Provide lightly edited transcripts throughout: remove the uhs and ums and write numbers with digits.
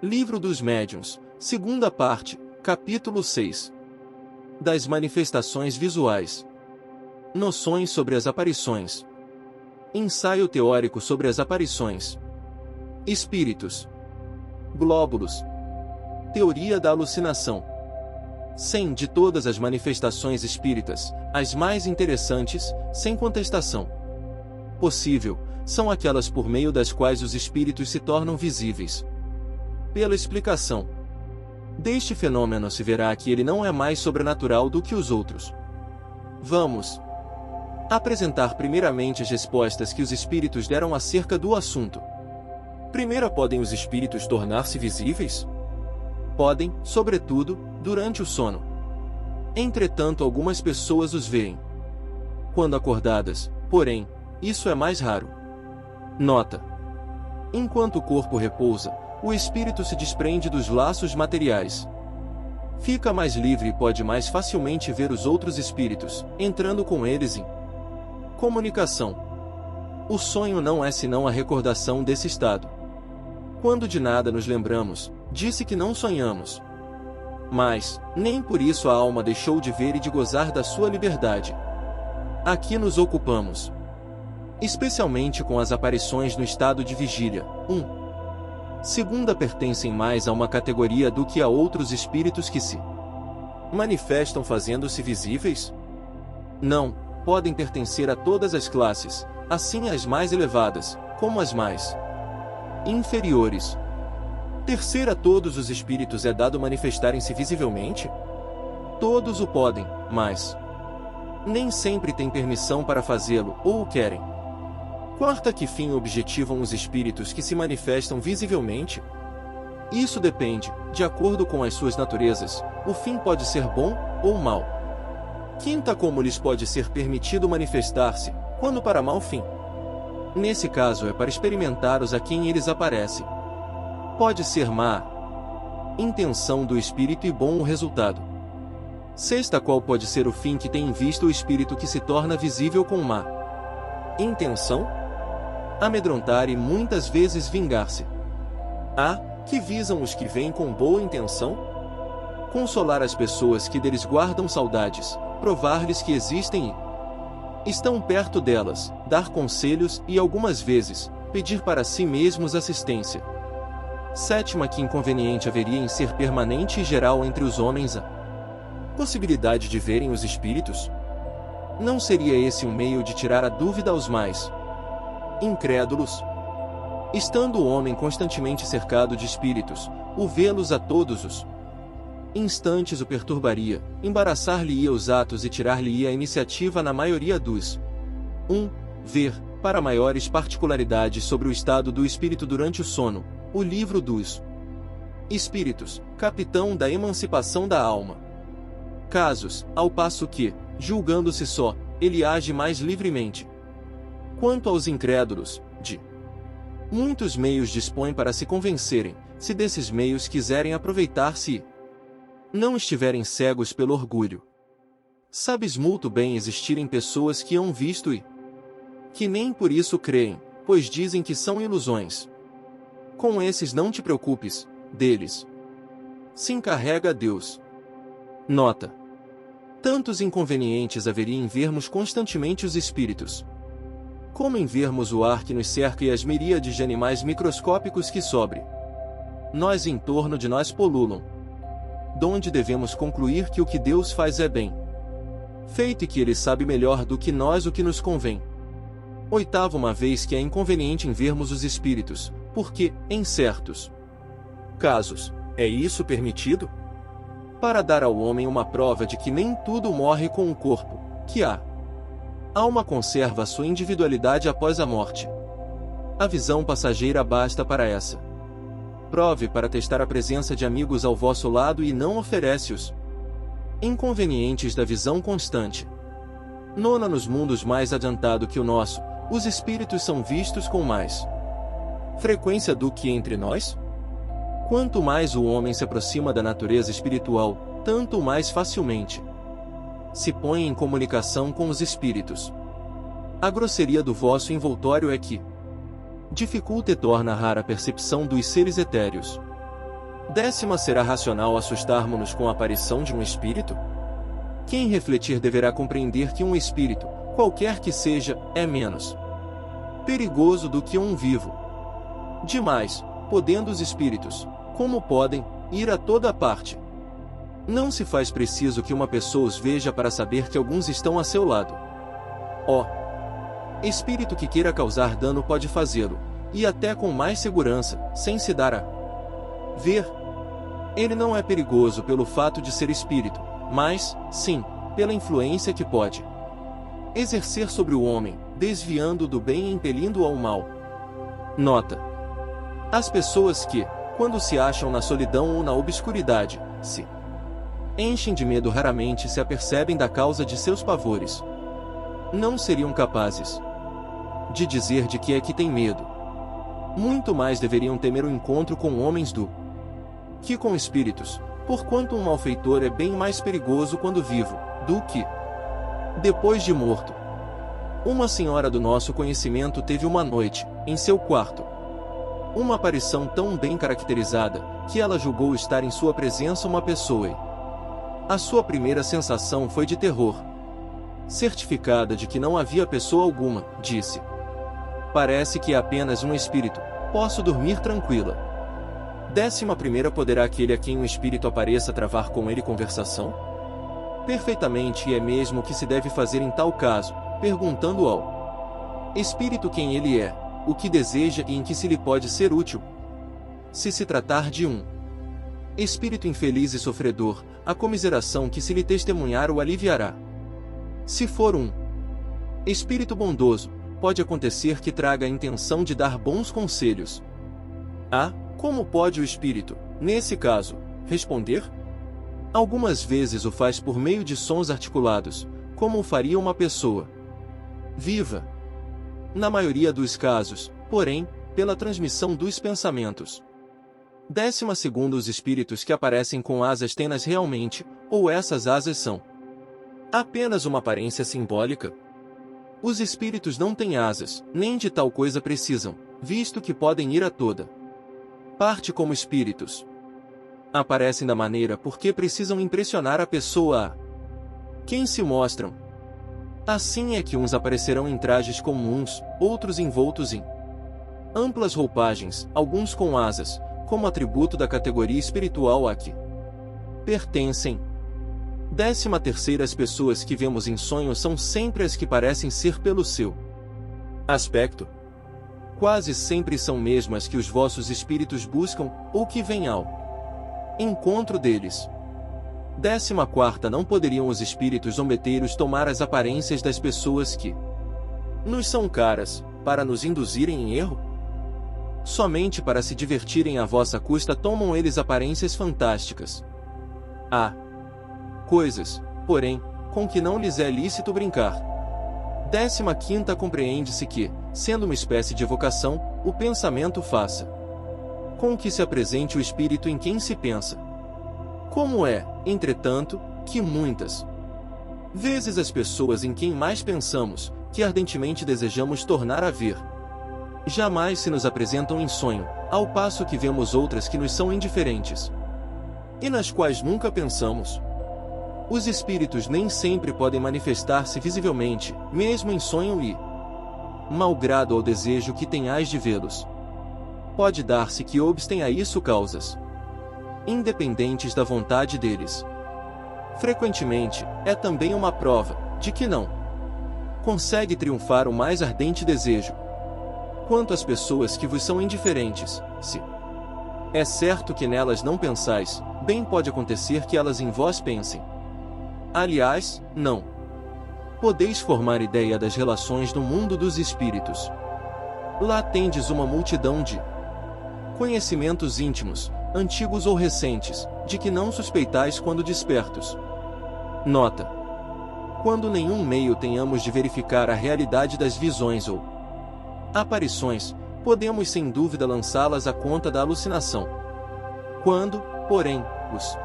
Livro dos Médiuns, segunda parte, capítulo 6. Das manifestações visuais. Noções sobre as aparições. Ensaio teórico sobre as aparições. Espíritos. Glóbulos. Teoria da alucinação. 100 de todas as manifestações espíritas, as mais interessantes, sem contestação possível, são aquelas por meio das quais os espíritos se tornam visíveis. Pela explicação deste fenômeno se verá que ele não é mais sobrenatural do que os outros. Vamos apresentar primeiramente as respostas que os espíritos deram acerca do assunto. Primeiro, podem os espíritos tornar-se visíveis? Podem, sobretudo, durante o sono. Entretanto, algumas pessoas os veem quando acordadas, porém, isso é mais raro. Nota: enquanto o corpo repousa, o espírito se desprende dos laços materiais. Fica mais livre e pode mais facilmente ver os outros espíritos, entrando com eles em comunicação. O sonho não é senão a recordação desse estado. Quando de nada nos lembramos, disse que não sonhamos. Mas, nem por isso a alma deixou de ver e de gozar da sua liberdade. Aqui nos ocupamos especialmente com as aparições no estado de vigília. Segunda, pertencem mais a uma categoria do que a outros espíritos que se manifestam fazendo-se visíveis? Não, podem pertencer a todas as classes, assim as mais elevadas, como as mais inferiores. Terceira, todos os espíritos é dado manifestarem-se visivelmente? Todos o podem, mas nem sempre têm permissão para fazê-lo, ou o querem. Quarta, que fim objetivam os espíritos que se manifestam visivelmente? Isso depende, de acordo com as suas naturezas, o fim pode ser bom ou mau. Quinta, como lhes pode ser permitido manifestar-se, quando para mau fim? Nesse caso é para experimentar-os a quem eles aparecem. Pode ser má intenção do espírito e bom o resultado. Sexta, qual pode ser o fim que tem em vista o espírito que se torna visível com má intenção? Amedrontar e muitas vezes vingar-se. Que visam os que vêm com boa intenção? Consolar as pessoas que deles guardam saudades, provar-lhes que existem e estão perto delas, dar conselhos e, algumas vezes, pedir para si mesmos assistência. Sétima, que inconveniente haveria em ser permanente e geral entre os homens a possibilidade de verem os espíritos? Não seria esse um meio de tirar a dúvida aos mais incrédulos? Estando o homem constantemente cercado de espíritos, o vê-los a todos os instantes o perturbaria, embaraçar-lhe-ia os atos e tirar-lhe-ia a iniciativa na maioria dos ver, para maiores particularidades sobre o estado do espírito durante o sono, o Livro dos Espíritos, capitão da emancipação da alma. Casos, ao passo que, julgando-se só, ele age mais livremente. Quanto aos incrédulos, de muitos meios dispõe para se convencerem, se desses meios quiserem aproveitar-se e não estiverem cegos pelo orgulho. Sabes muito bem existirem pessoas que hão visto e que nem por isso creem, pois dizem que são ilusões. Com esses não te preocupes, deles se encarrega Deus. Nota: tantos inconvenientes haveria em vermos constantemente os espíritos, como em vermos o ar que nos cerca e as miríades de animais microscópicos que sobre nós em torno de nós pululam. Donde devemos concluir que o que Deus faz é bem feito e que Ele sabe melhor do que nós o que nos convém. Oitavo, uma vez que é inconveniente em vermos os espíritos, porque, em certos casos, é isso permitido? Para dar ao homem uma prova de que nem tudo morre com o corpo, que a alma conserva sua individualidade após a morte. A visão passageira basta para essa prove para testar a presença de amigos ao vosso lado e não oferece os inconvenientes da visão constante. Nona, nos mundos mais adiantado que o nosso, os espíritos são vistos com mais frequência do que entre nós? Quanto mais o homem se aproxima da natureza espiritual, tanto mais facilmente se põe em comunicação com os espíritos. A grosseria do vosso envoltório é que dificulta e torna rara a percepção dos seres etéreos. Décima, será racional assustarmos-nos com a aparição de um espírito? Quem refletir deverá compreender que um espírito, qualquer que seja, é menos perigoso do que um vivo. Demais, podendo os espíritos, como podem, ir a toda parte. Não se faz preciso que uma pessoa os veja para saber que alguns estão a seu lado. Ó, espírito que queira causar dano pode fazê-lo, e até com mais segurança, sem se dar a ver. Ele não é perigoso pelo fato de ser espírito, mas, sim, pela influência que pode exercer sobre o homem, desviando-o do bem e impelindo-o ao mal. Nota: as pessoas que, quando se acham na solidão ou na obscuridade, se enchem de medo raramente se apercebem da causa de seus pavores. Não seriam capazes de dizer de que é que tem medo. Muito mais deveriam temer o encontro com homens do que com espíritos, porquanto um malfeitor é bem mais perigoso quando vivo, do que depois de morto. Uma senhora do nosso conhecimento teve uma noite, em seu quarto, uma aparição tão bem caracterizada, que ela julgou estar em sua presença uma pessoa e a sua primeira sensação foi de terror. Certificada de que não havia pessoa alguma, disse: parece que é apenas um espírito, posso dormir tranquila. 11ª, poderá aquele a quem um espírito apareça travar com ele conversação? Perfeitamente, e é mesmo o que se deve fazer em tal caso, perguntando ao espírito quem ele é, o que deseja e em que se lhe pode ser útil. Se se tratar de um espírito infeliz e sofredor, a comiseração que se lhe testemunhar o aliviará. Se for um espírito bondoso, pode acontecer que traga a intenção de dar bons conselhos. Ah, como pode o espírito, nesse caso, responder? Algumas vezes o faz por meio de sons articulados, como o faria uma pessoa viva. Na maioria dos casos, porém, pela transmissão dos pensamentos. 12º, os espíritos que aparecem com asas tenas realmente, ou essas asas são apenas uma aparência simbólica? Os espíritos não têm asas, nem de tal coisa precisam, visto que podem ir a toda parte como espíritos. Aparecem da maneira porque precisam impressionar a pessoa a quem se mostram. Assim é que uns aparecerão em trajes comuns, outros envoltos em amplas roupagens, alguns com asas, como atributo da categoria espiritual a que pertencem. 13ª, as pessoas que vemos em sonhos são sempre as que parecem ser pelo seu aspecto. Quase sempre são mesmo as que os vossos espíritos buscam, ou que vêm ao encontro deles. 14ª, não poderiam os espíritos zombeteiros tomar as aparências das pessoas que nos são caras, para nos induzirem em erro? Somente para se divertirem à vossa custa tomam eles aparências fantásticas. Há coisas, porém, com que não lhes é lícito brincar. 15ª, compreende-se que, sendo uma espécie de evocação, o pensamento faça com que se apresente o espírito em quem se pensa. Como é, entretanto, que muitas vezes as pessoas em quem mais pensamos, que ardentemente desejamos tornar a ver, jamais se nos apresentam em sonho, ao passo que vemos outras que nos são indiferentes e nas quais nunca pensamos. Os espíritos nem sempre podem manifestar-se visivelmente, mesmo em sonho e, malgrado ao desejo que tenhais de vê-los, pode dar-se que obstem a isso causas independentes da vontade deles. Frequentemente, é também uma prova de que não consegue triunfar o mais ardente desejo. Quanto às pessoas que vos são indiferentes, se é certo que nelas não pensais, bem pode acontecer que elas em vós pensem. Aliás, não podeis formar ideia das relações no mundo dos espíritos. Lá tendes uma multidão de conhecimentos íntimos, antigos ou recentes, de que não suspeitais quando despertos. Nota: quando nenhum meio tenhamos de verificar a realidade das visões ou aparições, podemos sem dúvida lançá-las à conta da alucinação. Quando, porém, os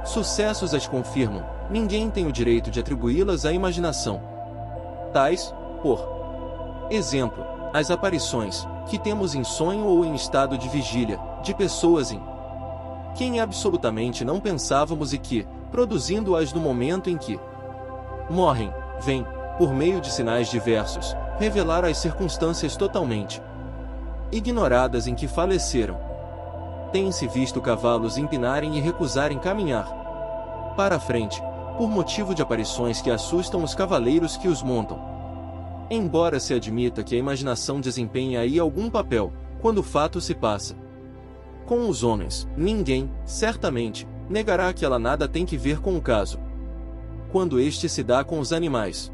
sucessos as confirmam, ninguém tem o direito de atribuí-las à imaginação. Tais, por exemplo, as aparições, que temos em sonho ou em estado de vigília, de pessoas em que em absolutamente não pensávamos e que, produzindo-as no momento em que morrem, vêm, por meio de sinais diversos, revelar as circunstâncias totalmente ignoradas em que faleceram. Tem-se visto cavalos empinarem e recusarem caminhar para a frente, por motivo de aparições que assustam os cavaleiros que os montam. Embora se admita que a imaginação desempenha aí algum papel, quando o fato se passa com os homens, ninguém, certamente, negará que ela nada tem que ver com o caso quando este se dá com os animais.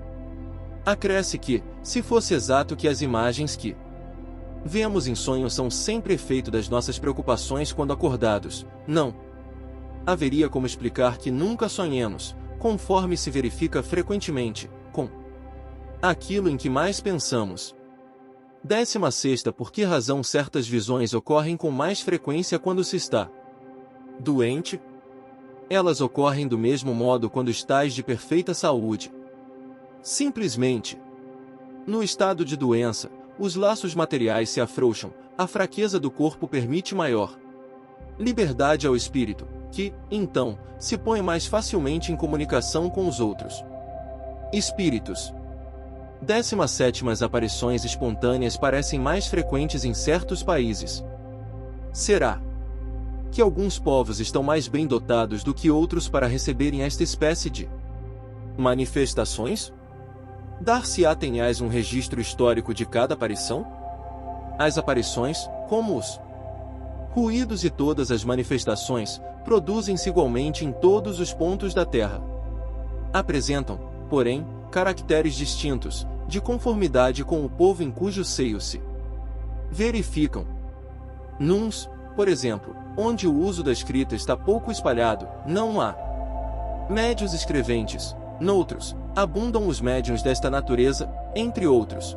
Acresce que, se fosse exato que as imagens que vemos em sonho são sempre efeito das nossas preocupações quando acordados, não haveria como explicar que nunca sonhemos, conforme se verifica frequentemente, com aquilo em que mais pensamos. 16ª Por que razão certas visões ocorrem com mais frequência quando se está doente? Elas ocorrem do mesmo modo quando estás de perfeita saúde. Simplesmente, no estado de doença, os laços materiais se afrouxam, a fraqueza do corpo permite maior liberdade ao espírito, que, então, se põe mais facilmente em comunicação com os outros espíritos. 17ª As aparições espontâneas parecem mais frequentes em certos países. Será que alguns povos estão mais bem dotados do que outros para receberem esta espécie de manifestações? Dar-se-á tenhais um registro histórico de cada aparição? As aparições, como os ruídos e todas as manifestações, produzem-se igualmente em todos os pontos da Terra. Apresentam, porém, caracteres distintos, de conformidade com o povo em cujo seio se verificam. Nuns, por exemplo, onde o uso da escrita está pouco espalhado, não há médios escreventes. Noutros, abundam os médiuns desta natureza, entre outros.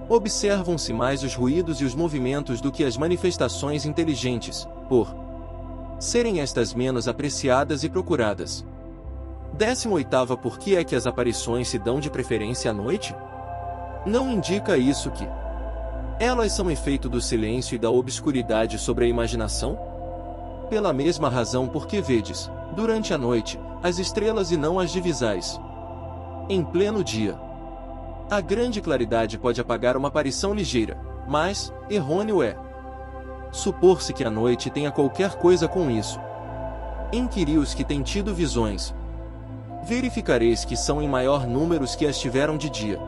Observam-se mais os ruídos e os movimentos do que as manifestações inteligentes, por serem estas menos apreciadas e procuradas. 18ª Por que é que as aparições se dão de preferência à noite? Não indica isso que elas são efeito do silêncio e da obscuridade sobre a imaginação? Pela mesma razão por que vedes, durante a noite, as estrelas e não as divisais em pleno dia. A grande claridade pode apagar uma aparição ligeira, mas, errôneo é supor-se que a noite tenha qualquer coisa com isso. Inquiri os que têm tido visões. Verificareis que são em maior número os que as tiveram de dia.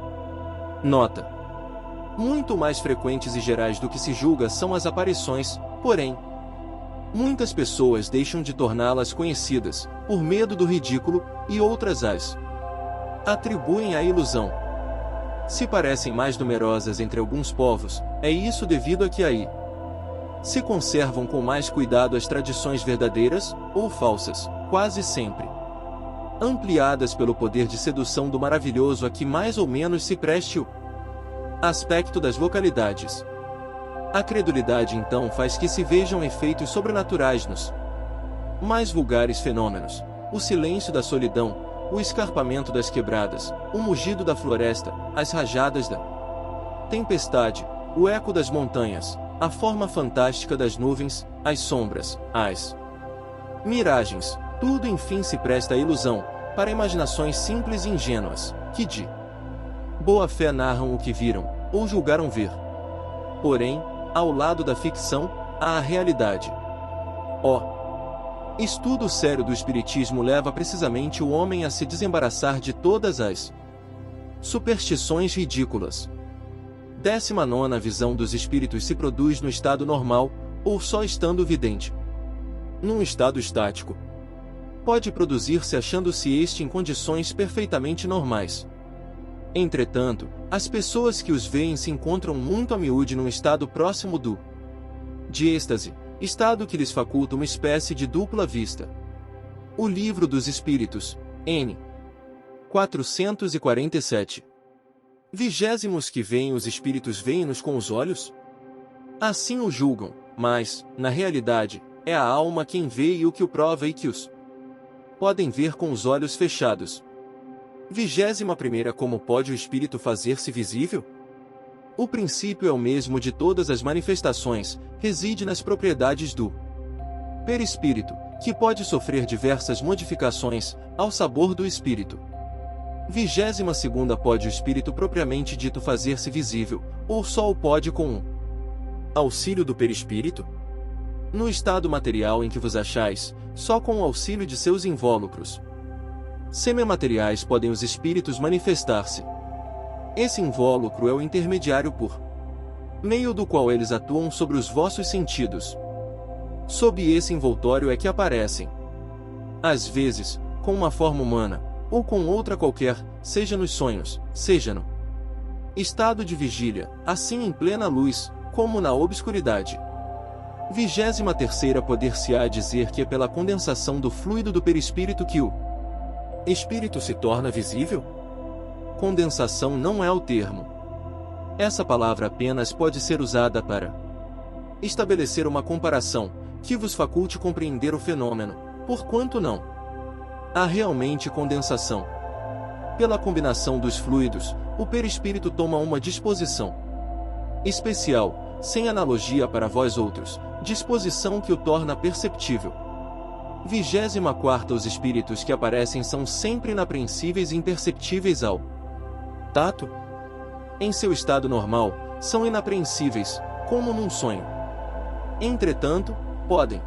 Nota: muito mais frequentes e gerais do que se julga são as aparições, porém, muitas pessoas deixam de torná-las conhecidas, por medo do ridículo, e outras as atribuem à ilusão. Se parecem mais numerosas entre alguns povos, é isso devido a que aí se conservam com mais cuidado as tradições verdadeiras, ou falsas, quase sempre ampliadas pelo poder de sedução do maravilhoso a que mais ou menos se preste o aspecto das localidades. A credulidade então faz que se vejam efeitos sobrenaturais nos mais vulgares fenômenos: o silêncio da solidão, o escarpamento das quebradas, o mugido da floresta, as rajadas da tempestade, o eco das montanhas, a forma fantástica das nuvens, as sombras, as miragens, tudo enfim se presta à ilusão, para imaginações simples e ingênuas, que de boa fé narram o que viram, ou julgaram ver. Porém, ao lado da ficção, há a realidade. O estudo sério do Espiritismo leva precisamente o homem a se desembaraçar de todas as superstições ridículas. 19ª A visão dos espíritos se produz no estado normal, ou só estando vidente. Num estado estático, pode produzir-se achando-se este em condições perfeitamente normais. Entretanto, as pessoas que os veem se encontram muito a miúde num estado próximo do de êxtase, estado que lhes faculta uma espécie de dupla vista. O Livro dos Espíritos, N. 447. 20 que veem os espíritos veem-nos com os olhos? Assim o julgam, mas, na realidade, é a alma quem vê e o que o prova e que os podem ver com os olhos fechados. 21ª Como pode o espírito fazer-se visível? O princípio é o mesmo de todas as manifestações, reside nas propriedades do Perispírito, que pode sofrer diversas modificações ao sabor do espírito. 22ª pode o espírito propriamente dito fazer-se visível, ou só o pode com um auxílio do perispírito? No estado material em que vos achais, só com o auxílio de seus invólucros semimateriais podem os espíritos manifestar-se. Esse invólucro é o intermediário por meio do qual eles atuam sobre os vossos sentidos. Sob esse envoltório é que aparecem, às vezes, com uma forma humana, ou com outra qualquer, seja nos sonhos, seja no estado de vigília, assim em plena luz, como na obscuridade. 23ª poder-se-á dizer que é pela condensação do fluido do perispírito que o espírito se torna visível? Condensação não é o termo. Essa palavra apenas pode ser usada para estabelecer uma comparação que vos faculte compreender o fenômeno, porquanto não há realmente condensação. Pela combinação dos fluidos, o perispírito toma uma disposição especial, sem analogia para vós outros, disposição que o torna perceptível. 24ª Os espíritos que aparecem são sempre inapreensíveis e imperceptíveis ao tato. Em seu estado normal, são inapreensíveis, como num sonho. Entretanto, podem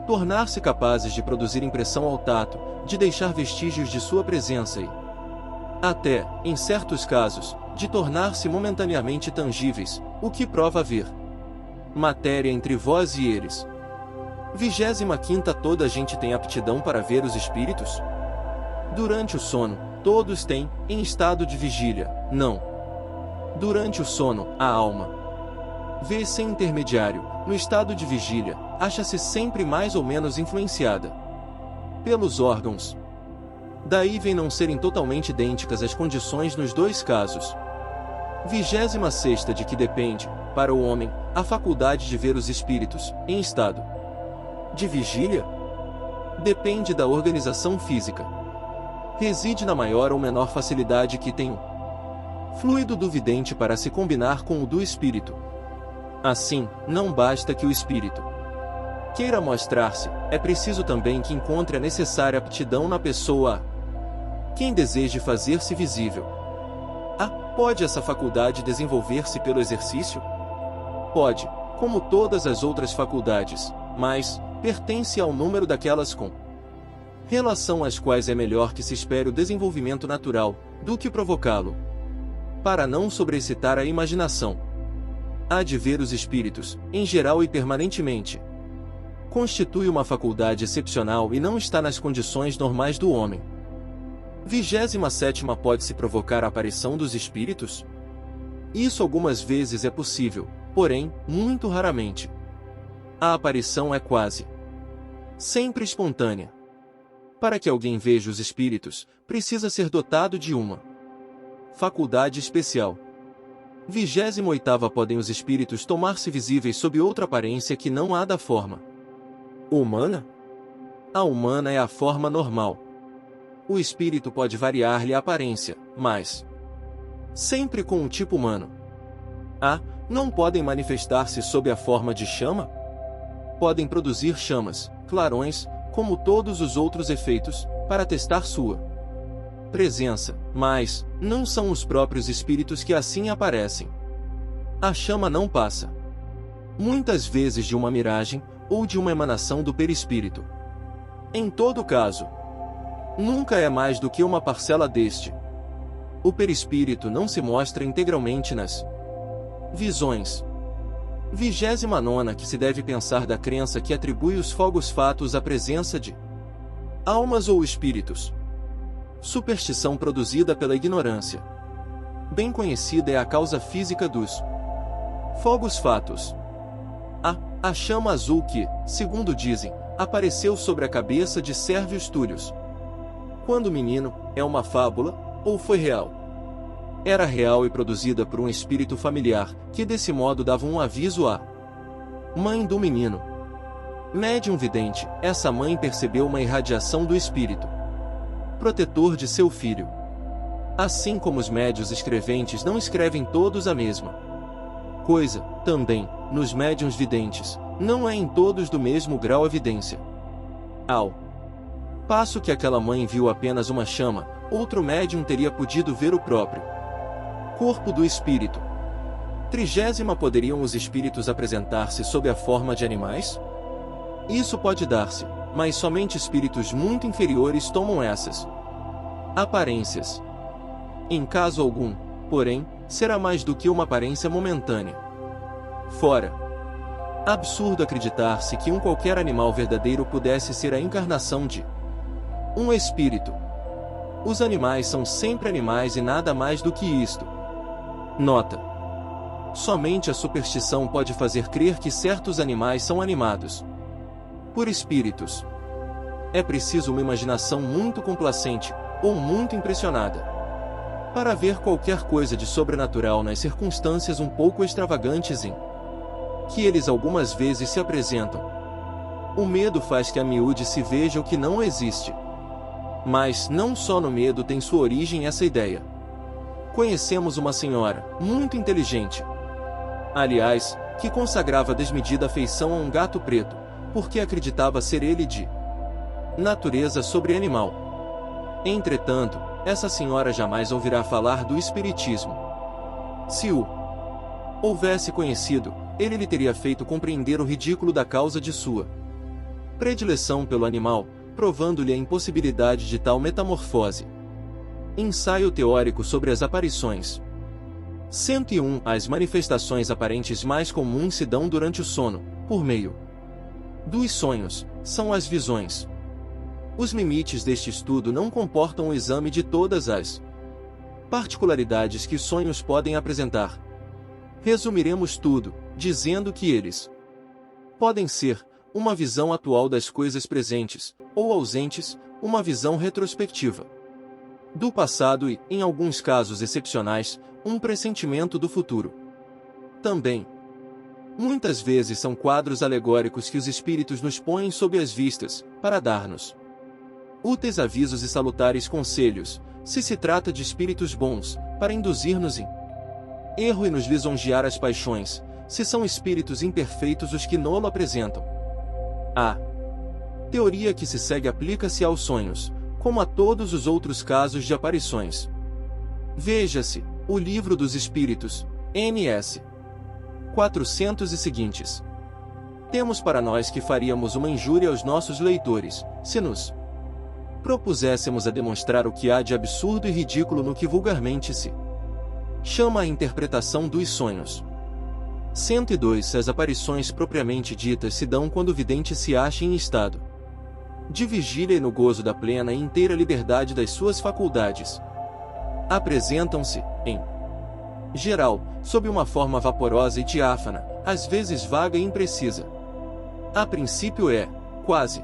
tornar-se capazes de produzir impressão ao tato, de deixar vestígios de sua presença e até, em certos casos, de tornar-se momentaneamente tangíveis, o que prova haver matéria entre vós e eles. 25ª Toda a gente tem aptidão para ver os espíritos? Durante o sono, todos têm, em estado de vigília, não. Durante o sono, a alma vê sem intermediário, no estado de vigília, acha-se sempre mais ou menos influenciada pelos órgãos. Daí vem não serem totalmente idênticas as condições nos dois casos. 26ª De que depende, para o homem, a faculdade de ver os espíritos, em estado de vigília? Depende da organização física. Reside na maior ou menor facilidade que tem o fluido do vidente para se combinar com o do espírito. Assim, não basta que o espírito queira mostrar-se, é preciso também que encontre a necessária aptidão na pessoa. Quem deseje fazer-se visível. Pode essa faculdade desenvolver-se pelo exercício? Pode, como todas as outras faculdades, mas pertence ao número daquelas com relação às quais é melhor que se espere o desenvolvimento natural, do que provocá-lo, para não sobreexcitar a imaginação. Há de ver os espíritos, em geral e permanentemente. Constitui uma faculdade excepcional e não está nas condições normais do homem. 27ª Pode-se provocar a aparição dos espíritos? Isso algumas vezes é possível, porém, muito raramente. A aparição é quase sempre espontânea. Para que alguém veja os espíritos, precisa ser dotado de uma faculdade especial. 28ª Podem os espíritos tornar-se visíveis sob outra aparência que não a da forma humana? A humana é a forma normal. O espírito pode variar-lhe a aparência, mas sempre com um tipo humano. Não podem manifestar-se sob a forma de chama? Podem produzir chamas, clarões, como todos os outros efeitos, para testar sua presença, mas não são os próprios espíritos que assim aparecem. A chama não passa, muitas vezes, de uma miragem, ou de uma emanação do perispírito. Em todo caso, nunca é mais do que uma parcela deste. O perispírito não se mostra integralmente nas visões. 29ª Que se deve pensar da crença que atribui os fogos fatos à presença de almas ou espíritos. Superstição produzida pela ignorância. Bem conhecida é a causa física dos fogos fatos. A chama azul que, segundo dizem, apareceu sobre a cabeça de Sérvio Túlios quando menino, é uma fábula, ou foi real? Era real e produzida por um espírito familiar, que desse modo dava um aviso à mãe do menino. Médium vidente, essa mãe percebeu uma irradiação do espírito protetor de seu filho. Assim como os médiuns escreventes não escrevem todos a mesma coisa, também, nos médiuns videntes, não é em todos do mesmo grau evidência. Ao passo que aquela mãe viu apenas uma chama, outro médium teria podido ver o próprio corpo do espírito. 30ª Poderiam os espíritos apresentar-se sob a forma de animais? Isso pode dar-se, mas somente espíritos muito inferiores tomam essas aparências. Em caso algum, porém, será mais do que uma aparência momentânea. Fora absurdo acreditar-se que um qualquer animal verdadeiro pudesse ser a encarnação de um espírito. Os animais são sempre animais e nada mais do que isto. Nota: somente a superstição pode fazer crer que certos animais são animados por espíritos. É preciso uma imaginação muito complacente, ou muito impressionada, para ver qualquer coisa de sobrenatural nas circunstâncias um pouco extravagantes em que eles algumas vezes se apresentam. O medo faz que a miúde se veja o que não existe. Mas não só no medo tem sua origem essa ideia. Conhecemos uma senhora, muito inteligente, aliás, que consagrava desmedida afeição a um gato preto, porque acreditava ser ele de natureza sobre-animal. Entretanto, essa senhora jamais ouvirá falar do espiritismo. Se o houvesse conhecido, ele lhe teria feito compreender o ridículo da causa de sua predileção pelo animal, provando-lhe a impossibilidade de tal metamorfose. Ensaio teórico sobre as aparições. 101. As manifestações aparentes mais comuns se dão durante o sono, por meio dos sonhos, são as visões. Os limites deste estudo não comportam o exame de todas as particularidades que sonhos podem apresentar. Resumiremos tudo, dizendo que eles podem ser uma visão atual das coisas presentes, ou ausentes, uma visão retrospectiva do passado e, em alguns casos excepcionais, um pressentimento do futuro. Também, muitas vezes são quadros alegóricos que os espíritos nos põem sob as vistas, para dar-nos úteis avisos e salutares conselhos, se se trata de espíritos bons, para induzir-nos em erro e nos lisonjear as paixões, se são espíritos imperfeitos os que nolo apresentam. A teoria que se segue aplica-se aos sonhos, como a todos os outros casos de aparições. Veja-se, o Livro dos Espíritos, N.S. 400 e seguintes. Temos para nós que faríamos uma injúria aos nossos leitores, se nos propuséssemos a demonstrar o que há de absurdo e ridículo no que vulgarmente se chama a interpretação dos sonhos. 102. As aparições propriamente ditas se dão quando o vidente se acha em estado de vigília e no gozo da plena e inteira liberdade das suas faculdades. Apresentam-se, em geral, sob uma forma vaporosa e diáfana, às vezes vaga e imprecisa. A princípio é, quase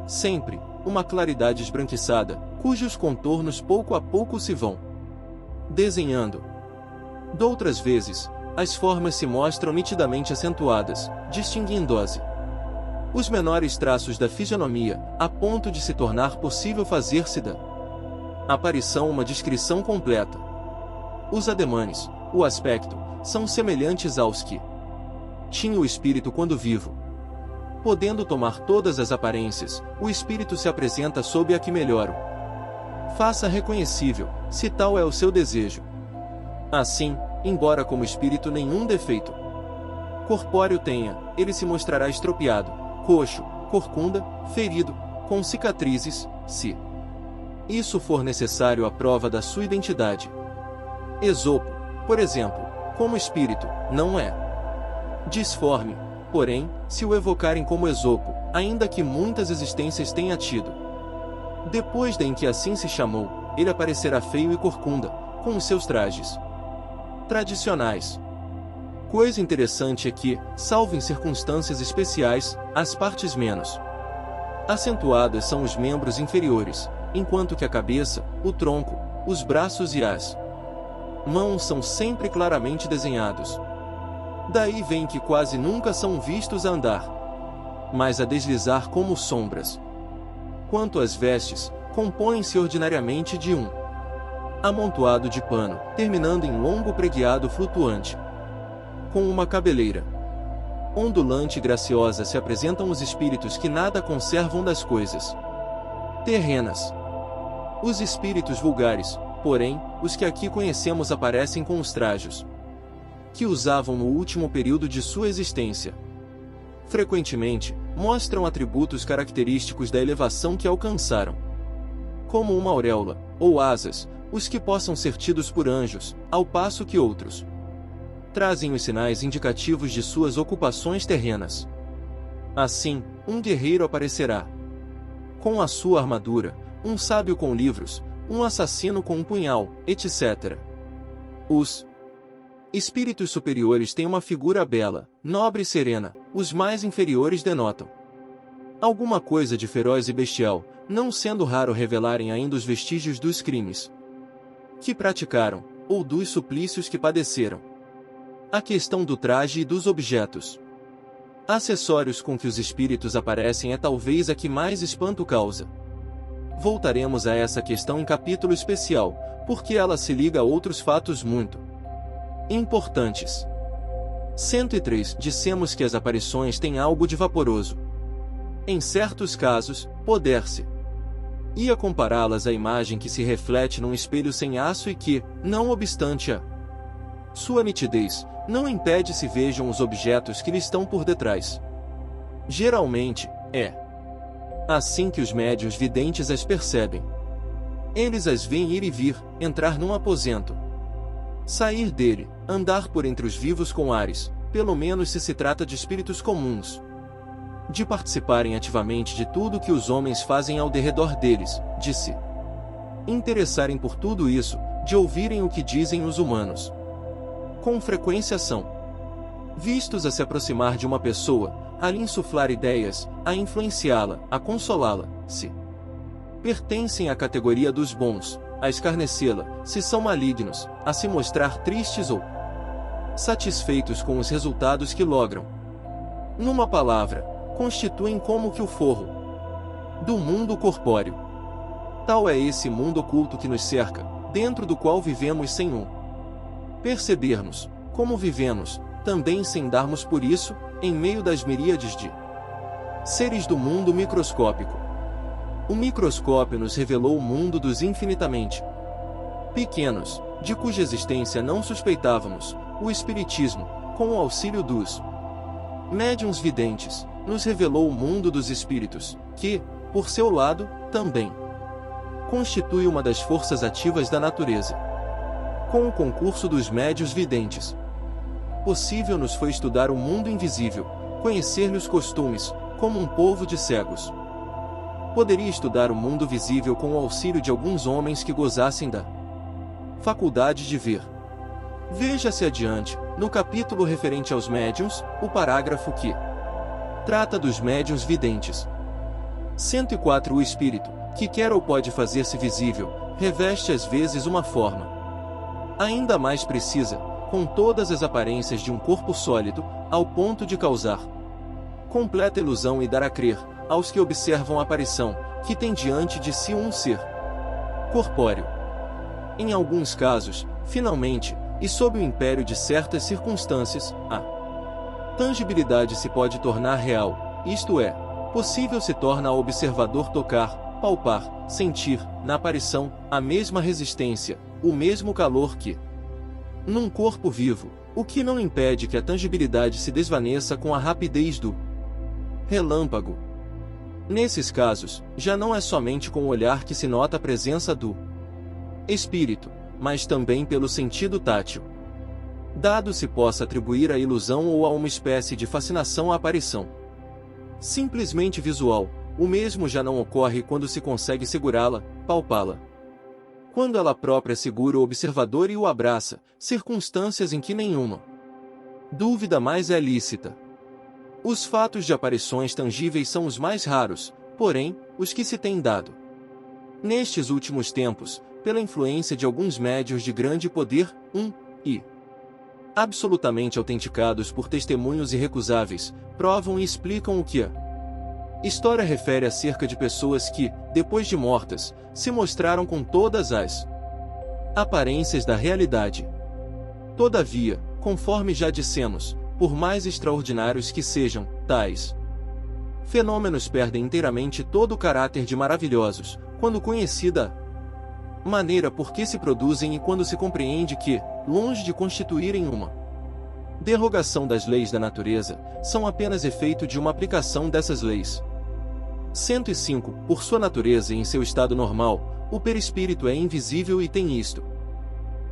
sempre, uma claridade esbranquiçada, cujos contornos pouco a pouco se vão desenhando. Doutras vezes, as formas se mostram nitidamente acentuadas, distinguindo-se os menores traços da fisionomia, a ponto de se tornar possível fazer-se da aparição uma descrição completa. Os ademanes, o aspecto, são semelhantes aos que tinha o espírito quando vivo. Podendo tomar todas as aparências, o espírito se apresenta sob a que melhor o faça reconhecível, se tal é o seu desejo. Assim, embora como espírito nenhum defeito corpóreo tenha, ele se mostrará estropiado, coxo, corcunda, ferido, com cicatrizes, se isso for necessário à prova da sua identidade. Esopo, por exemplo, como espírito, não é disforme, porém, se o evocarem como Esopo, ainda que muitas existências tenha tido, depois da em que assim se chamou, ele aparecerá feio e corcunda, com os seus trajes tradicionais. Coisa interessante é que, salvo em circunstâncias especiais, as partes menos acentuadas são os membros inferiores, enquanto que a cabeça, o tronco, os braços e as mãos são sempre claramente desenhados. Daí vem que quase nunca são vistos a andar, mas a deslizar como sombras. Quanto às vestes, compõem-se ordinariamente de um amontoado de pano, terminando em longo pregueado flutuante, com uma cabeleira ondulante e graciosa se apresentam os espíritos que nada conservam das coisas terrenas. Os espíritos vulgares, porém, os que aqui conhecemos aparecem com os trajos que usavam no último período de sua existência. Frequentemente, mostram atributos característicos da elevação que alcançaram, como uma auréola, ou asas, os que possam ser tidos por anjos, ao passo que outros trazem os sinais indicativos de suas ocupações terrenas. Assim, um guerreiro aparecerá com a sua armadura, um sábio com livros, um assassino com um punhal, etc. Os espíritos superiores têm uma figura bela, nobre e serena, os mais inferiores denotam alguma coisa de feroz e bestial, não sendo raro revelarem ainda os vestígios dos crimes que praticaram, ou dos suplícios que padeceram. A questão do traje e dos objetos acessórios com que os espíritos aparecem é talvez a que mais espanto causa. Voltaremos a essa questão em capítulo especial, porque ela se liga a outros fatos muito importantes. 103. Dissemos que as aparições têm algo de vaporoso. Em certos casos, poder-se ia compará-las à imagem que se reflete num espelho sem aço e que, não obstante a sua nitidez, não impede se vejam os objetos que lhe estão por detrás. Geralmente, é assim que os médiuns videntes as percebem. Eles as veem ir e vir, entrar num aposento, sair dele, andar por entre os vivos com ares, pelo menos se trata de espíritos comuns, de participarem ativamente de tudo que os homens fazem ao derredor deles, de se interessarem por tudo isso, de ouvirem o que dizem os humanos. Com frequência são vistos a se aproximar de uma pessoa, a lhe insuflar ideias, a influenciá-la, a consolá-la, se pertencem à categoria dos bons, a escarnecê-la, se são malignos, a se mostrar tristes ou satisfeitos com os resultados que logram. Numa palavra, constituem como que o forro do mundo corpóreo. Tal é esse mundo oculto que nos cerca, dentro do qual vivemos sem percebermos, como vivemos, também sem darmos por isso, em meio das miríades de seres do mundo microscópico. O microscópio nos revelou o mundo dos infinitamente pequenos, de cuja existência não suspeitávamos. O Espiritismo, com o auxílio dos médiuns videntes, nos revelou o mundo dos espíritos, que, por seu lado, também constitui uma das forças ativas da natureza. Com o concurso dos médiuns videntes, possível nos foi estudar o mundo invisível, conhecer-lhe os costumes, como um povo de cegos poderia estudar o mundo visível com o auxílio de alguns homens que gozassem da faculdade de ver. Veja-se adiante, no capítulo referente aos médiuns, o parágrafo que trata dos médiuns videntes. 104. O espírito, que quer ou pode fazer-se visível, reveste às vezes uma forma ainda mais precisa, com todas as aparências de um corpo sólido, ao ponto de causar completa ilusão e dar a crer, aos que observam a aparição, que tem diante de si um ser corpóreo. Em alguns casos, finalmente, e sob o império de certas circunstâncias, a tangibilidade se pode tornar real, isto é, possível se torna ao observador tocar, palpar, sentir, na aparição, a mesma resistência, o mesmo calor que num corpo vivo, o que não impede que a tangibilidade se desvaneça com a rapidez do relâmpago. Nesses casos, já não é somente com o olhar que se nota a presença do espírito, mas também pelo sentido tátil. Dado se possa atribuir à ilusão ou a uma espécie de fascinação à aparição simplesmente visual, o mesmo já não ocorre quando se consegue segurá-la, palpá-la. Quando ela própria segura o observador e o abraça, circunstâncias em que nenhuma dúvida mais é lícita. Os fatos de aparições tangíveis são os mais raros, porém, os que se têm dado nestes últimos tempos, pela influência de alguns médiuns de grande poder, e absolutamente autenticados por testemunhos irrecusáveis, provam e explicam o que a história refere acerca de pessoas que, depois de mortas, se mostraram com todas as aparências da realidade. Todavia, conforme já dissemos, por mais extraordinários que sejam, tais fenômenos perdem inteiramente todo o caráter de maravilhosos, quando conhecida a maneira por que se produzem e quando se compreende que, longe de constituírem uma derrogação das leis da natureza, são apenas efeito de uma aplicação dessas leis. 105. Por sua natureza e em seu estado normal, o perispírito é invisível e tem isto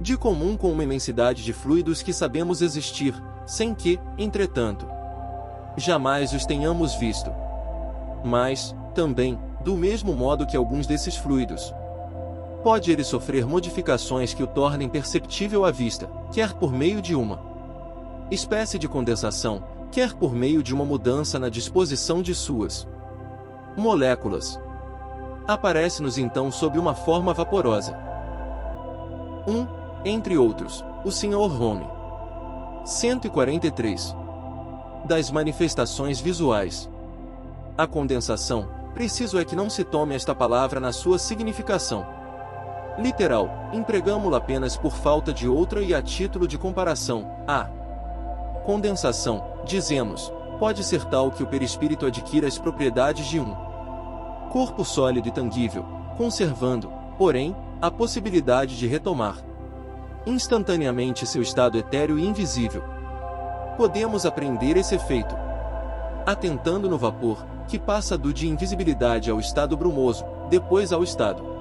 de comum com uma imensidade de fluidos que sabemos existir, sem que, entretanto, jamais os tenhamos visto. Mas, também, do mesmo modo que alguns desses fluidos, pode ele sofrer modificações que o tornem perceptível à vista, quer por meio de uma espécie de condensação, quer por meio de uma mudança na disposição de suas moléculas. Aparece-nos então sob uma forma vaporosa. Entre outros, o Sr. Home. 143. Das manifestações visuais. A condensação, preciso é que não se tome esta palavra na sua significação literal, empregamo-la apenas por falta de outra e a título de comparação. A condensação, dizemos, pode ser tal que o perispírito adquira as propriedades de um corpo sólido e tangível, conservando, porém, a possibilidade de retomar instantaneamente seu estado etéreo e invisível. Podemos aprender esse efeito atentando no vapor, que passa de invisibilidade ao estado brumoso, depois ao estado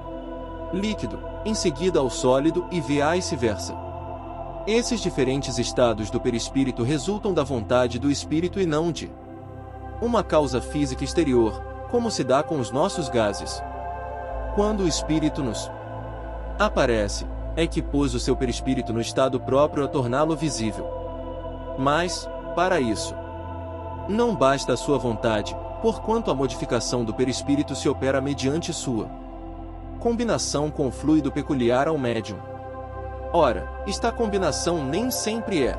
líquido, em seguida ao sólido e vice-versa. Esses diferentes estados do perispírito resultam da vontade do espírito e não de uma causa física exterior, como se dá com os nossos gases. Quando o espírito nos aparece, é que pôs o seu perispírito no estado próprio a torná-lo visível. Mas, para isso, não basta a sua vontade, porquanto a modificação do perispírito se opera mediante sua combinação com o fluido peculiar ao médium. Ora, esta combinação nem sempre é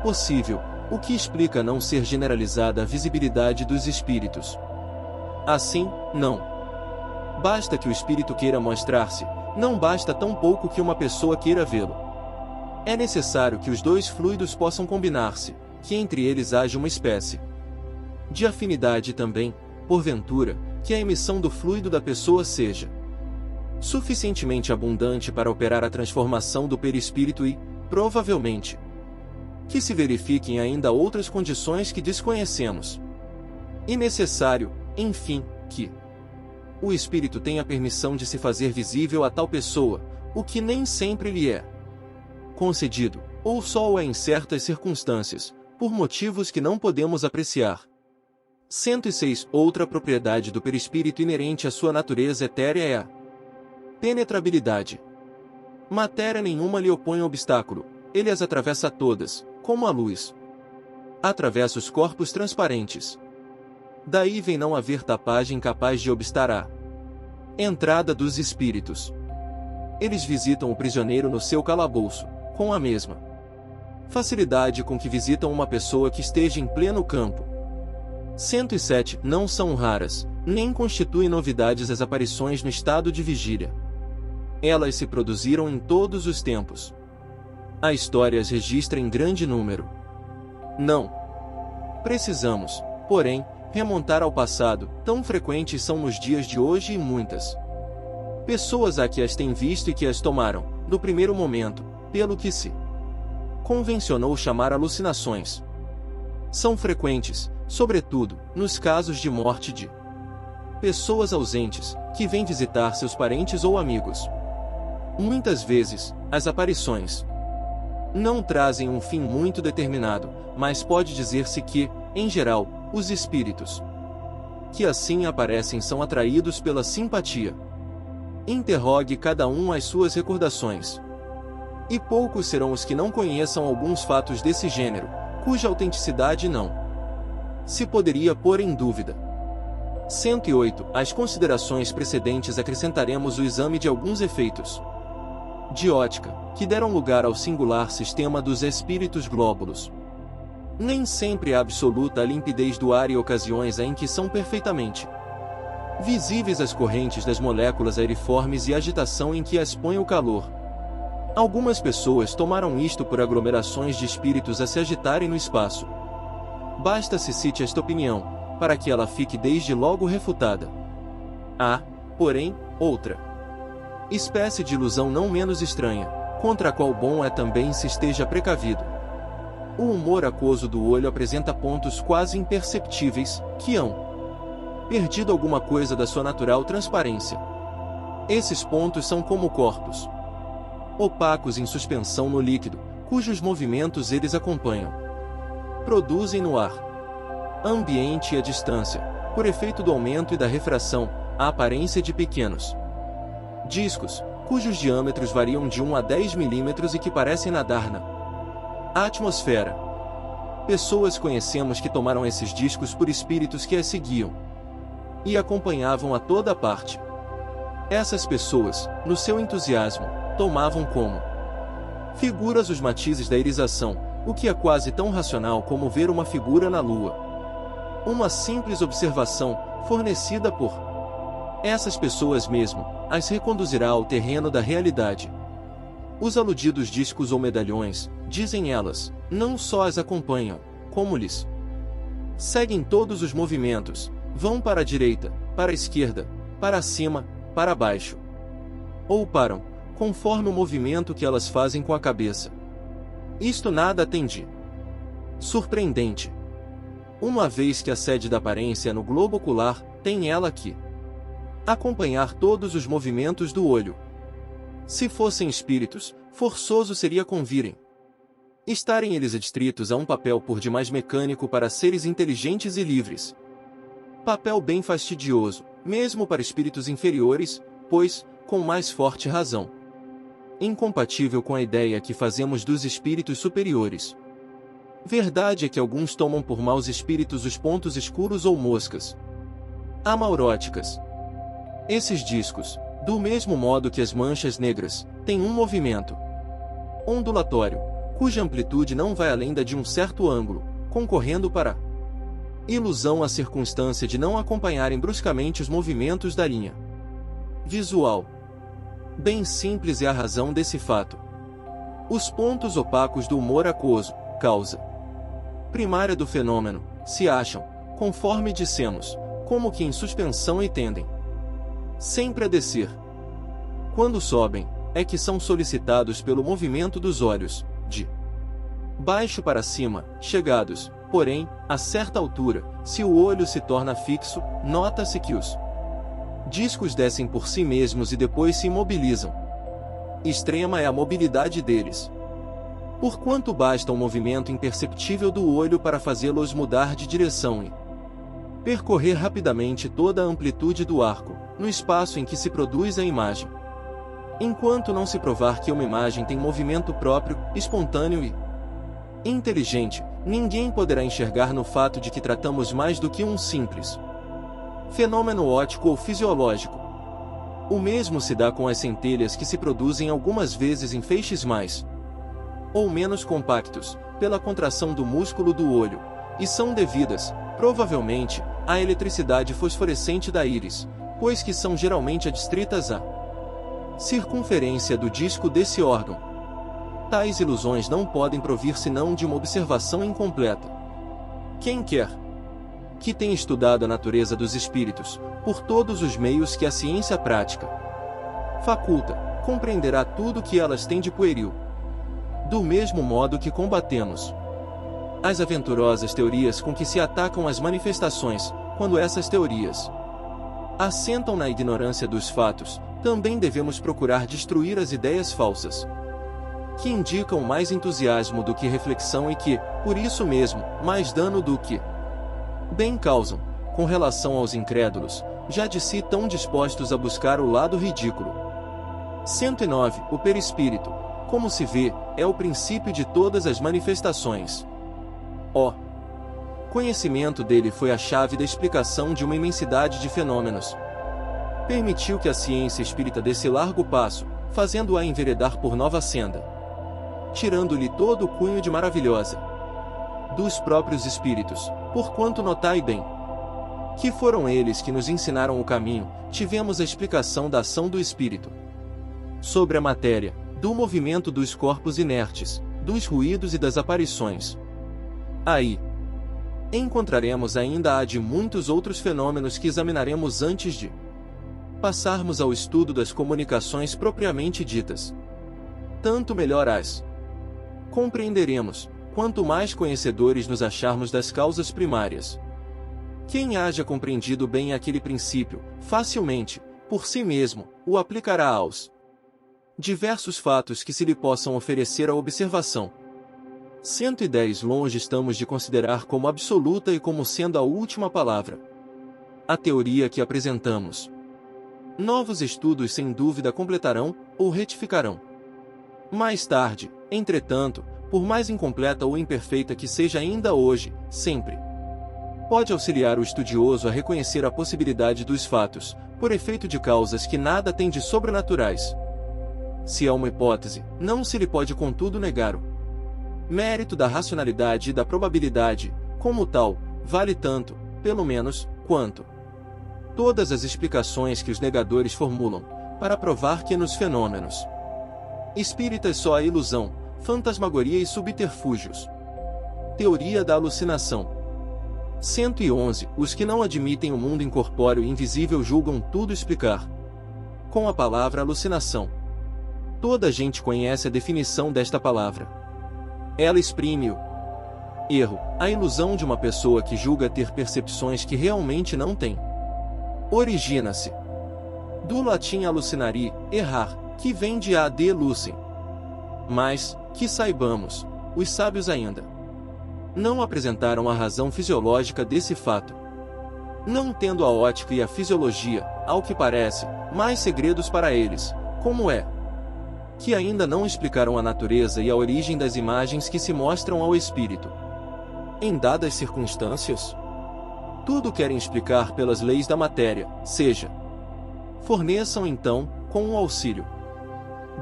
possível, o que explica não ser generalizada a visibilidade dos espíritos. Assim, não basta que o espírito queira mostrar-se, não basta tão pouco que uma pessoa queira vê-lo. É necessário que os dois fluidos possam combinar-se, que entre eles haja uma espécie de afinidade e também, porventura, que a emissão do fluido da pessoa seja suficientemente abundante para operar a transformação do perispírito e, provavelmente, que se verifiquem ainda outras condições que desconhecemos. E necessário, enfim, que o espírito tenha permissão de se fazer visível a tal pessoa, o que nem sempre lhe é concedido, ou só o é em certas circunstâncias, por motivos que não podemos apreciar. 106. Outra propriedade do perispírito inerente à sua natureza etérea é a penetrabilidade. Matéria nenhuma lhe opõe obstáculo, ele as atravessa todas, como a luz atravessa os corpos transparentes. Daí vem não haver tapagem capaz de obstar a entrada dos espíritos. Eles visitam o prisioneiro no seu calabouço, com a mesma facilidade com que visitam uma pessoa que esteja em pleno campo. 107. Não são raras, nem constituem novidades as aparições no estado de vigília. Elas se produziram em todos os tempos. A história as registra em grande número. Não precisamos, porém, remontar ao passado, tão frequentes são nos dias de hoje e muitas pessoas há que as têm visto e que as tomaram, no primeiro momento, pelo que se convencionou chamar alucinações. São frequentes, sobretudo, nos casos de morte de pessoas ausentes, que vêm visitar seus parentes ou amigos. Muitas vezes, as aparições não trazem um fim muito determinado, mas pode dizer-se que, em geral, os espíritos que assim aparecem são atraídos pela simpatia. Interrogue cada um as suas recordações. E poucos serão os que não conheçam alguns fatos desse gênero, cuja autenticidade não se poderia pôr em dúvida. 108. Às considerações precedentes acrescentaremos o exame de alguns efeitos de ótica, que deram lugar ao singular sistema dos espíritos glóbulos. Nem sempre é absoluta a limpidez do ar e ocasiões em que são perfeitamente visíveis as correntes das moléculas aeriformes e a agitação em que as põe o calor. Algumas pessoas tomaram isto por aglomerações de espíritos a se agitarem no espaço. Basta se cite esta opinião, para que ela fique desde logo refutada. Há, porém, outra espécie de ilusão não menos estranha, contra a qual bom é também se esteja precavido. O humor aquoso do olho apresenta pontos quase imperceptíveis, que hão perdido alguma coisa da sua natural transparência. Esses pontos são como corpos opacos em suspensão no líquido, cujos movimentos eles acompanham. Produzem no ar ambiente e à distância, por efeito do aumento e da refração, a aparência de pequenos discos, cujos diâmetros variam de 1 a 10 milímetros e que parecem nadar na atmosfera. Pessoas conhecemos que tomaram esses discos por espíritos que as seguiam e acompanhavam a toda parte. Essas pessoas, no seu entusiasmo, tomavam como figuras os matizes da irisação, o que é quase tão racional como ver uma figura na lua. Uma simples observação, fornecida por essas pessoas mesmo, as reconduzirá ao terreno da realidade. Os aludidos discos ou medalhões, dizem elas, não só as acompanham, como lhes seguem todos os movimentos, vão para a direita, para a esquerda, para cima, para baixo. Ou param, conforme o movimento que elas fazem com a cabeça. Isto nada tem de surpreendente, uma vez que a sede da aparência no globo ocular, tem ela que acompanhar todos os movimentos do olho. Se fossem espíritos, forçoso seria convirem estarem eles adstritos a um papel por demais mecânico para seres inteligentes e livres. Papel bem fastidioso, mesmo para espíritos inferiores, pois, com mais forte razão, incompatível com a ideia que fazemos dos espíritos superiores. Verdade é que alguns tomam por maus espíritos os pontos escuros ou moscas amauróticas. Esses discos, do mesmo modo que as manchas negras, têm um movimento ondulatório, cuja amplitude não vai além da de um certo ângulo, concorrendo para ilusão a circunstância de não acompanharem bruscamente os movimentos da linha visual. Bem simples é a razão desse fato. Os pontos opacos do humor aquoso, causa primária do fenômeno, se acham, conforme dissemos, como que em suspensão e tendem sempre a descer. Quando sobem, é que são solicitados pelo movimento dos olhos, de baixo para cima, chegados, porém, a certa altura, se o olho se torna fixo, nota-se que os discos descem por si mesmos e depois se imobilizam. Extrema é a mobilidade deles. Porquanto basta um movimento imperceptível do olho para fazê-los mudar de direção e percorrer rapidamente toda a amplitude do arco, no espaço em que se produz a imagem. Enquanto não se provar que uma imagem tem movimento próprio, espontâneo e inteligente, ninguém poderá enxergar no fato de que tratamos mais do que um simples fenômeno óptico ou fisiológico. O mesmo se dá com as centelhas que se produzem algumas vezes em feixes mais ou menos compactos, pela contração do músculo do olho, e são devidas, provavelmente, à eletricidade fosforescente da íris, pois que são geralmente adstritas à circunferência do disco desse órgão. Tais ilusões não podem provir senão de uma observação incompleta. Quem quer que tenha estudado a natureza dos espíritos, por todos os meios que a ciência prática faculta, compreenderá tudo que elas têm de pueril. Do mesmo modo que combatemos as aventurosas teorias com que se atacam as manifestações, quando essas teorias assentam na ignorância dos fatos, também devemos procurar destruir as ideias falsas, que indicam mais entusiasmo do que reflexão e que, por isso mesmo, mais dano do que bem causam, com relação aos incrédulos, já de si tão dispostos a buscar o lado ridículo. 109. O perispírito, como se vê, é o princípio de todas as manifestações. O conhecimento dele foi a chave da explicação de uma imensidade de fenômenos. Permitiu que a ciência espírita desse largo passo, fazendo-a enveredar por nova senda, tirando-lhe todo o cunho de maravilhosa dos próprios espíritos, porquanto notai bem que foram eles que nos ensinaram o caminho, tivemos a explicação da ação do espírito sobre a matéria, do movimento dos corpos inertes, dos ruídos e das aparições. Aí encontraremos ainda de muitos outros fenômenos que examinaremos antes de passarmos ao estudo das comunicações propriamente ditas. Tanto melhor as compreenderemos, quanto mais conhecedores nos acharmos das causas primárias. Quem haja compreendido bem aquele princípio, facilmente, por si mesmo, o aplicará aos diversos fatos que se lhe possam oferecer à observação. 110 Longe estamos de considerar como absoluta e como sendo a última palavra a teoria que apresentamos. Novos estudos sem dúvida completarão, ou retificarão. Mais tarde, entretanto, por mais incompleta ou imperfeita que seja ainda hoje, sempre pode auxiliar o estudioso a reconhecer a possibilidade dos fatos, por efeito de causas que nada têm de sobrenaturais. Se é uma hipótese, não se lhe pode contudo negar o mérito da racionalidade e da probabilidade, como tal, vale tanto, pelo menos, quanto todas as explicações que os negadores formulam, para provar que nos fenômenos espíritas só há ilusão, fantasmagoria e subterfúgios. Teoria da alucinação. 111 Os que não admitem o mundo incorpóreo e invisível julgam tudo explicar com a palavra alucinação. Toda a gente conhece a definição desta palavra. Ela exprime o erro, a ilusão de uma pessoa que julga ter percepções que realmente não tem. Origina-se do latim alucinari, errar, que vem de ad lucem. Mas, que saibamos, os sábios ainda não apresentaram a razão fisiológica desse fato. Não tendo a ótica e a fisiologia, ao que parece, mais segredos para eles, como é que ainda não explicaram a natureza e a origem das imagens que se mostram ao espírito em dadas circunstâncias. Tudo querem explicar pelas leis da matéria, seja, forneçam então, com o auxílio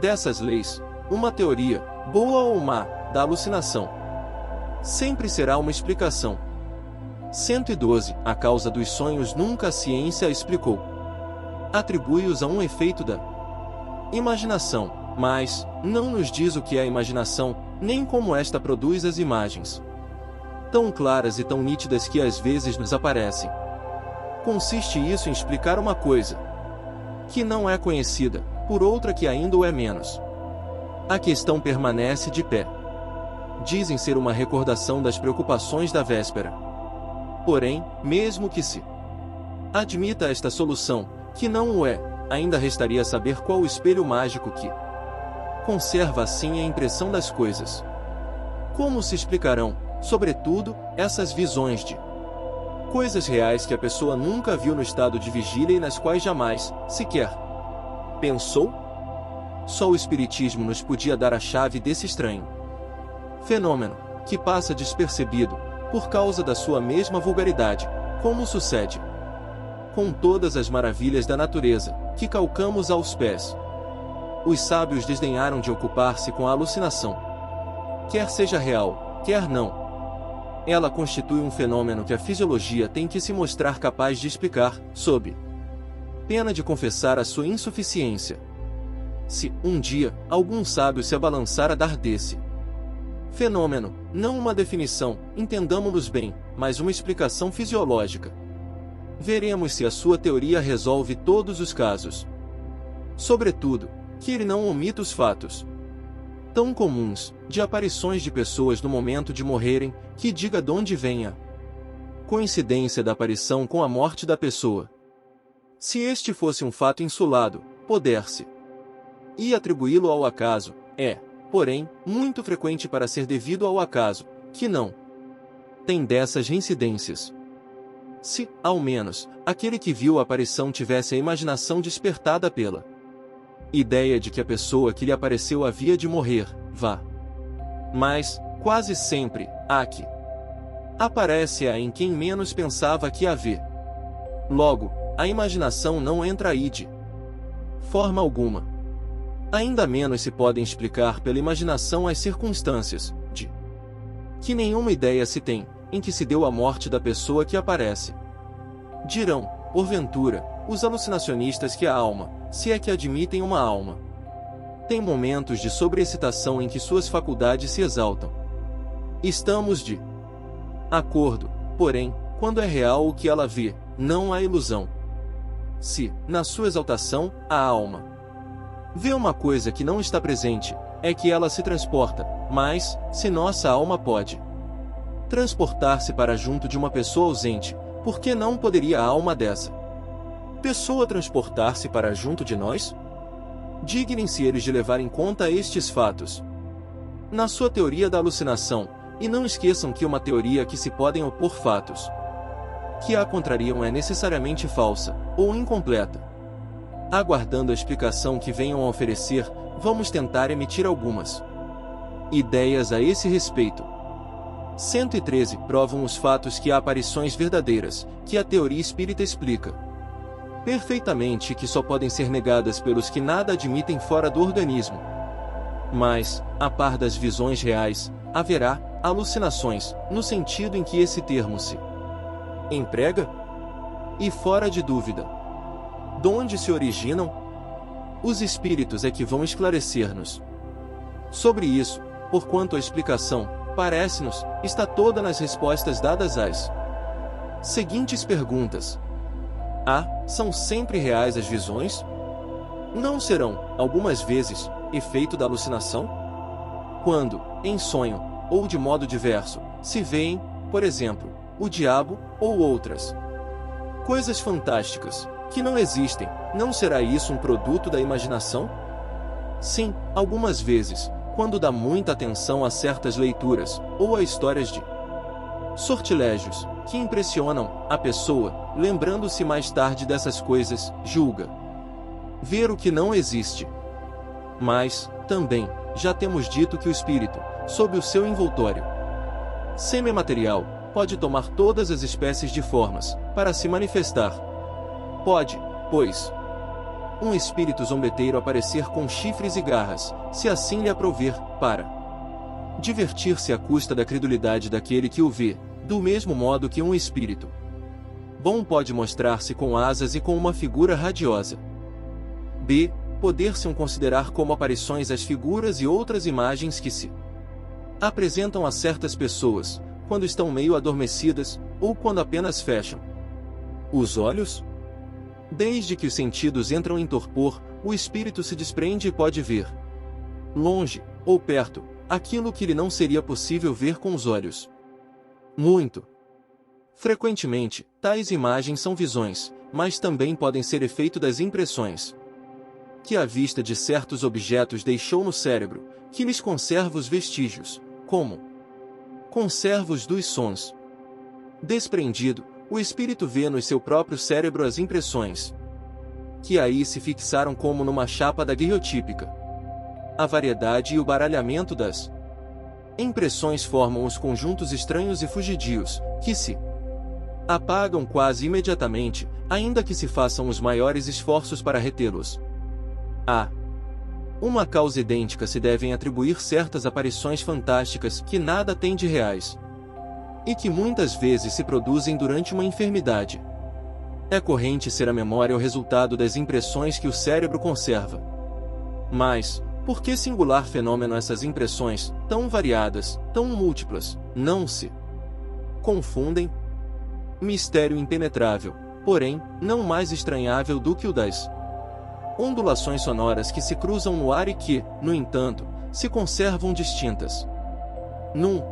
dessas leis, uma teoria, boa ou má, da alucinação. Sempre será uma explicação. 112 A causa dos sonhos nunca a ciência a explicou. Atribui-os a um efeito da imaginação, mas não nos diz o que é a imaginação, nem como esta produz as imagens tão claras e tão nítidas que às vezes nos aparecem. Consiste isso em explicar uma coisa que não é conhecida, por outra que ainda o é menos. A questão permanece de pé. Dizem ser uma recordação das preocupações da véspera. Porém, mesmo que se admita esta solução, que não o é, ainda restaria saber qual o espelho mágico que conserva assim a impressão das coisas. Como se explicarão, sobretudo, essas visões de coisas reais que a pessoa nunca viu no estado de vigília e nas quais jamais, sequer, pensou? Só o Espiritismo nos podia dar a chave desse estranho fenômeno, que passa despercebido, por causa da sua mesma vulgaridade, como sucede com todas as maravilhas da natureza, que calcamos aos pés. Os sábios desdenharam de ocupar-se com a alucinação. Quer seja real, quer não, ela constitui um fenômeno que a fisiologia tem que se mostrar capaz de explicar, sob pena de confessar a sua insuficiência. Se, um dia, algum sábio se abalançar a dar desse fenômeno, não uma definição, entendamo-nos bem, mas uma explicação fisiológica, veremos se a sua teoria resolve todos os casos. Sobretudo, que ele não omita os fatos tão comuns, de aparições de pessoas no momento de morrerem, que diga de onde vem a coincidência da aparição com a morte da pessoa. Se este fosse um fato insulado, poder-se e atribuí-lo ao acaso, é, porém, muito frequente para ser devido ao acaso, que não tem dessas reincidências. Se, ao menos, aquele que viu a aparição tivesse a imaginação despertada pela ideia de que a pessoa que lhe apareceu havia de morrer, vá. Mas, quase sempre, há que aparece-a em quem menos pensava que haver. Logo, a imaginação não entra aí de forma alguma. Ainda menos se podem explicar pela imaginação as circunstâncias, de que nenhuma ideia se tem, em que se deu a morte da pessoa que aparece. Dirão, porventura, os alucinacionistas que a alma, se é que admitem uma alma, tem momentos de sobreexcitação em que suas faculdades se exaltam. Estamos de acordo, porém, quando é real o que ela vê, não há ilusão. Se, na sua exaltação, a alma vê uma coisa que não está presente, é que ela se transporta, mas, se nossa alma pode transportar-se para junto de uma pessoa ausente, por que não poderia a alma dessa pessoa transportar-se para junto de nós? Dignem-se eles de levar em conta estes fatos na sua teoria da alucinação, e não esqueçam que uma teoria que se podem opor fatos que a contrariam é necessariamente falsa, ou incompleta. Aguardando a explicação que venham a oferecer, vamos tentar emitir algumas ideias a esse respeito. 113 provam os fatos que há aparições verdadeiras, que a teoria espírita explica perfeitamente e que só podem ser negadas pelos que nada admitem fora do organismo. Mas, a par das visões reais, haverá alucinações, no sentido em que esse termo se emprega? E fora de dúvida, donde se originam? Os espíritos é que vão esclarecer-nos sobre isso, porquanto a explicação, parece-nos, está toda nas respostas dadas às seguintes perguntas. A. São sempre reais as visões? Não serão, algumas vezes, efeito da alucinação? Quando, em sonho, ou de modo diverso, se veem, por exemplo, o diabo, ou outras coisas fantásticas, que não existem, não será isso um produto da imaginação? Sim, algumas vezes, quando dá muita atenção a certas leituras, ou a histórias de sortilégios, que impressionam a pessoa, lembrando-se mais tarde dessas coisas, julga ver o que não existe. Mas, também, já temos dito que o espírito, sob o seu envoltório semimaterial, pode tomar todas as espécies de formas, para se manifestar. Pode, pois, um espírito zombeteiro aparecer com chifres e garras, se assim lhe aprouver, para divertir-se à custa da credulidade daquele que o vê, do mesmo modo que um espírito bom pode mostrar-se com asas e com uma figura radiosa. B. Poder-se considerar como aparições as figuras e outras imagens que se apresentam a certas pessoas, quando estão meio adormecidas, ou quando apenas fecham os olhos. Desde que os sentidos entram em torpor, o espírito se desprende e pode ver, longe, ou perto, aquilo que lhe não seria possível ver com os olhos. Muito frequentemente, tais imagens são visões, mas também podem ser efeito das impressões que a vista de certos objetos deixou no cérebro, que lhes conserva os vestígios, como conservos dos sons. Desprendido, o espírito vê no seu próprio cérebro as impressões que aí se fixaram como numa chapa daguerreotípica. A variedade e o baralhamento das impressões formam os conjuntos estranhos e fugidios, que se apagam quase imediatamente, ainda que se façam os maiores esforços para retê-los. A uma causa idêntica se devem atribuir certas aparições fantásticas que nada têm de reais, e que muitas vezes se produzem durante uma enfermidade. É corrente ser a memória o resultado das impressões que o cérebro conserva. Mas, por que singular fenômeno essas impressões, tão variadas, tão múltiplas, não se confundem? Mistério impenetrável, porém, não mais estranhável do que o das ondulações sonoras que se cruzam no ar e que, no entanto, se conservam distintas. Num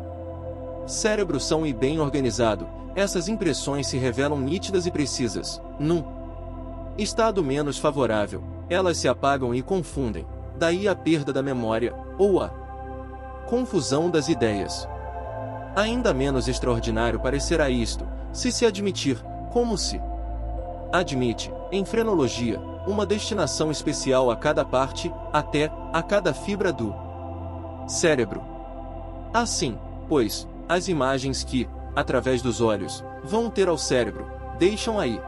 cérebro são e bem organizado, essas impressões se revelam nítidas e precisas. Num estado menos favorável, elas se apagam e confundem, daí a perda da memória, ou a confusão das ideias. Ainda menos extraordinário parecerá isto, se admitir, como se admite, em frenologia, uma destinação especial a cada parte, até a cada fibra do cérebro. Assim, pois, as imagens que, através dos olhos, vão ter ao cérebro, deixam aí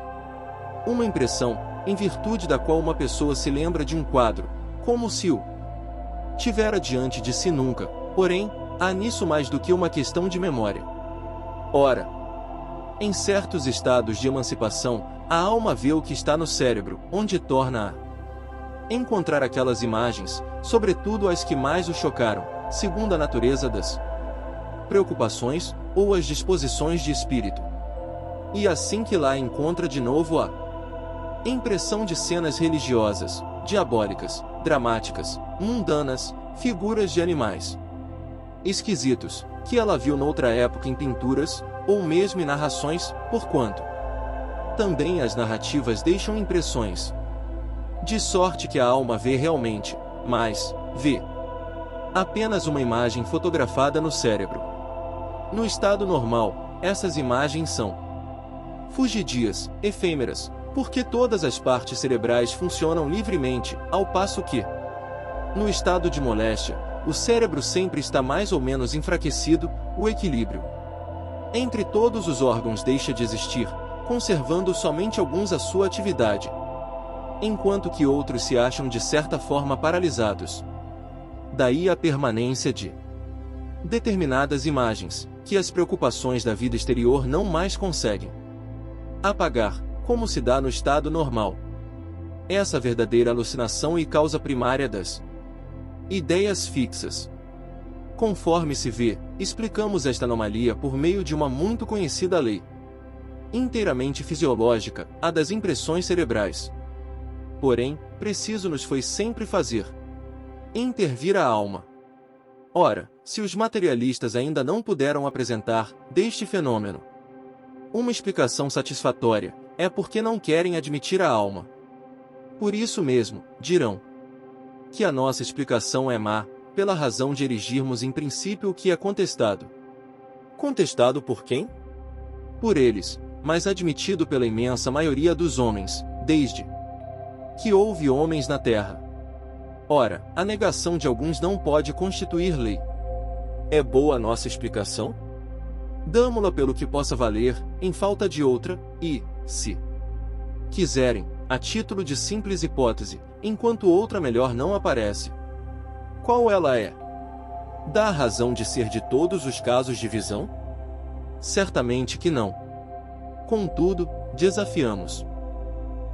uma impressão, em virtude da qual uma pessoa se lembra de um quadro, como se o tivera diante de si nunca, porém, há nisso mais do que uma questão de memória. Ora, em certos estados de emancipação, a alma vê o que está no cérebro, onde torna a encontrar aquelas imagens, sobretudo as que mais o chocaram, segundo a natureza das preocupações ou as disposições de espírito. E assim que lá encontra de novo a impressão de cenas religiosas, diabólicas, dramáticas, mundanas, figuras de animais esquisitos, que ela viu noutra época em pinturas, ou mesmo em narrações, porquanto também as narrativas deixam impressões. De sorte que a alma vê realmente, mas vê apenas uma imagem fotografada no cérebro. No estado normal, essas imagens são fugidias, efêmeras, porque todas as partes cerebrais funcionam livremente, ao passo que, no estado de moléstia, o cérebro sempre está mais ou menos enfraquecido, o equilíbrio entre todos os órgãos deixa de existir, conservando somente alguns a sua atividade, enquanto que outros se acham de certa forma paralisados. Daí a permanência de determinadas imagens, que as preocupações da vida exterior não mais conseguem apagar, como se dá no estado normal. Essa verdadeira alucinação e causa primária das ideias fixas. Conforme se vê, explicamos esta anomalia por meio de uma muito conhecida lei, inteiramente fisiológica, a das impressões cerebrais. Porém, preciso nos foi sempre fazer intervir a alma. Ora, se os materialistas ainda não puderam apresentar, deste fenômeno, uma explicação satisfatória, é porque não querem admitir a alma. Por isso mesmo, dirão que a nossa explicação é má, pela razão de erigirmos em princípio o que é contestado. Contestado por quem? Por eles, mas admitido pela imensa maioria dos homens, desde que houve homens na terra. Ora, a negação de alguns não pode constituir lei. É boa a nossa explicação? Damo-la pelo que possa valer, em falta de outra, e, se quiserem, a título de simples hipótese, enquanto outra melhor não aparece. Qual ela é? Dá a razão de ser de todos os casos de visão? Certamente que não. Contudo, desafiamos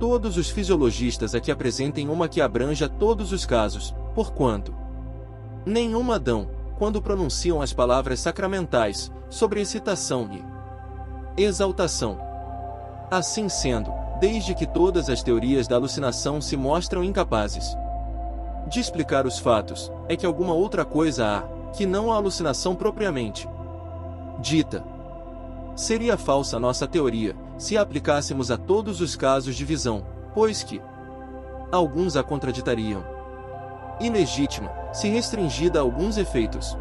todos os fisiologistas a que apresentem uma que abranja todos os casos, porquanto nenhuma dão, quando pronunciam as palavras sacramentais, sobre excitação e exaltação. Assim sendo, desde que todas as teorias da alucinação se mostram incapazes de explicar os fatos, é que alguma outra coisa há, que não a alucinação propriamente dita. Seria falsa a nossa teoria, se a aplicássemos a todos os casos de visão, pois que alguns a contraditariam. Ilegítima, se restringida a alguns efeitos.